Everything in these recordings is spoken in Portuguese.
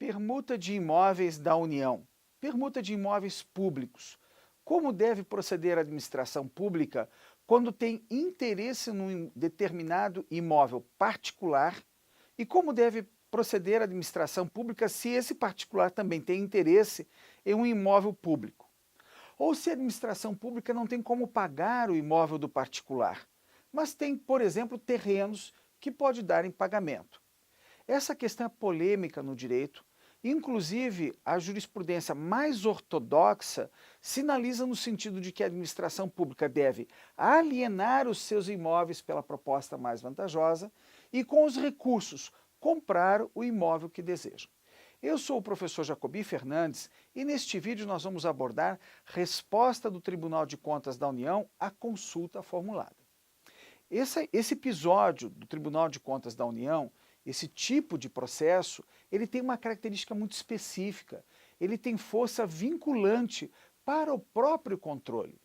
Permuta de imóveis da União. Permuta de imóveis públicos. Como deve proceder a administração pública quando tem interesse num determinado imóvel particular e como deve proceder a administração pública se esse particular também tem interesse em um imóvel público. Ou se a administração pública não tem como pagar o imóvel do particular, mas tem, por exemplo, terrenos que pode dar em pagamento. Essa questão é polêmica no direito. Inclusive, a jurisprudência mais ortodoxa sinaliza no sentido de que a administração pública deve alienar os seus imóveis pela proposta mais vantajosa e, com os recursos, comprar o imóvel que deseja. Eu sou o professor Jacobi Fernandes e neste vídeo nós vamos abordar resposta do Tribunal de Contas da União à consulta formulada. Esse episódio do Tribunal de Contas da União, esse tipo de processo, ele tem uma característica muito específica. Ele tem força vinculante para o próprio controle.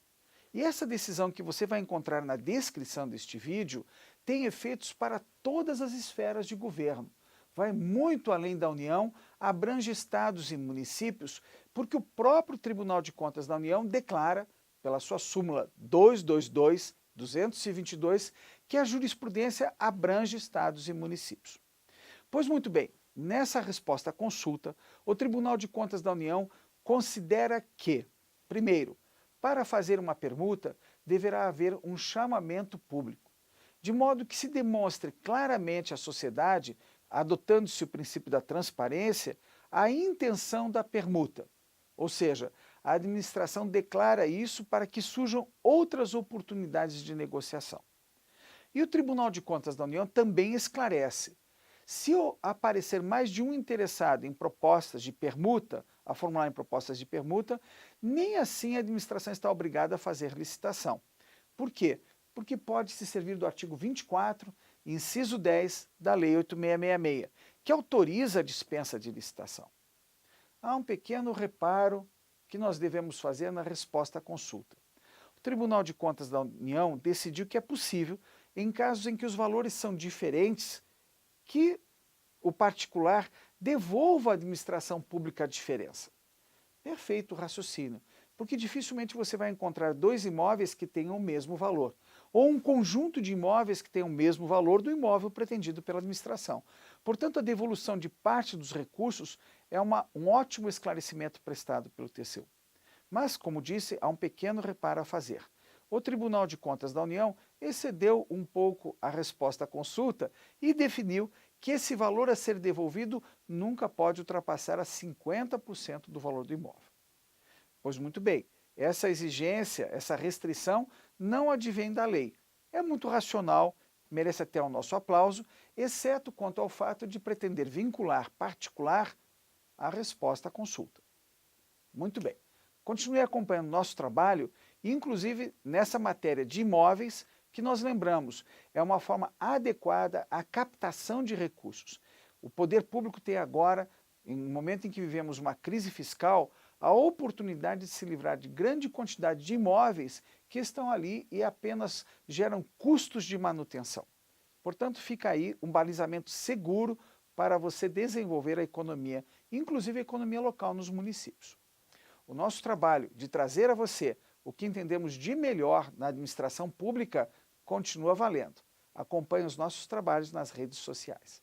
E essa decisão que você vai encontrar na descrição deste vídeo tem efeitos para todas as esferas de governo. Vai muito além da União, abrange estados e municípios, porque o próprio Tribunal de Contas da União declara, pela sua súmula 222, que a jurisprudência abrange estados e municípios. Pois muito bem, nessa resposta à consulta, o Tribunal de Contas da União considera que, primeiro, para fazer uma permuta, deverá haver um chamamento público, de modo que se demonstre claramente à sociedade, adotando-se o princípio da transparência, a intenção da permuta. Ou seja, a administração declara isso para que surjam outras oportunidades de negociação. E o Tribunal de Contas da União também esclarece: se aparecer mais de um interessado em propostas de permuta, a formular em propostas de permuta, nem assim a administração está obrigada a fazer licitação. Por quê? Porque pode se servir do artigo 24, inciso 10 da Lei 8666, que autoriza a dispensa de licitação. Há um pequeno reparo que nós devemos fazer na resposta à consulta. O Tribunal de Contas da União decidiu que é possível, em casos em que os valores são diferentes, que o particular devolva à administração pública a diferença. Perfeito o raciocínio, porque dificilmente você vai encontrar dois imóveis que tenham o mesmo valor, ou um conjunto de imóveis que tenham o mesmo valor do imóvel pretendido pela administração. Portanto, a devolução de parte dos recursos é um ótimo esclarecimento prestado pelo TCU. Mas, como disse, há um pequeno reparo a fazer. O Tribunal de Contas da União excedeu um pouco a resposta à consulta e definiu que esse valor a ser devolvido nunca pode ultrapassar a 50% do valor do imóvel. Pois muito bem, essa exigência, essa restrição não advém da lei. É muito racional, merece até o nosso aplauso, exceto quanto ao fato de pretender vincular particular à resposta à consulta. Muito bem, continue acompanhando nosso trabalho, inclusive nessa matéria de imóveis, que nós lembramos, é uma forma adequada à captação de recursos. O poder público tem agora, em um momento em que vivemos uma crise fiscal, a oportunidade de se livrar de grande quantidade de imóveis que estão ali e apenas geram custos de manutenção. Portanto, fica aí um balizamento seguro para você desenvolver a economia, inclusive a economia local nos municípios. O nosso trabalho de trazer a você o que entendemos de melhor na administração pública continua valendo. Acompanhe os nossos trabalhos nas redes sociais.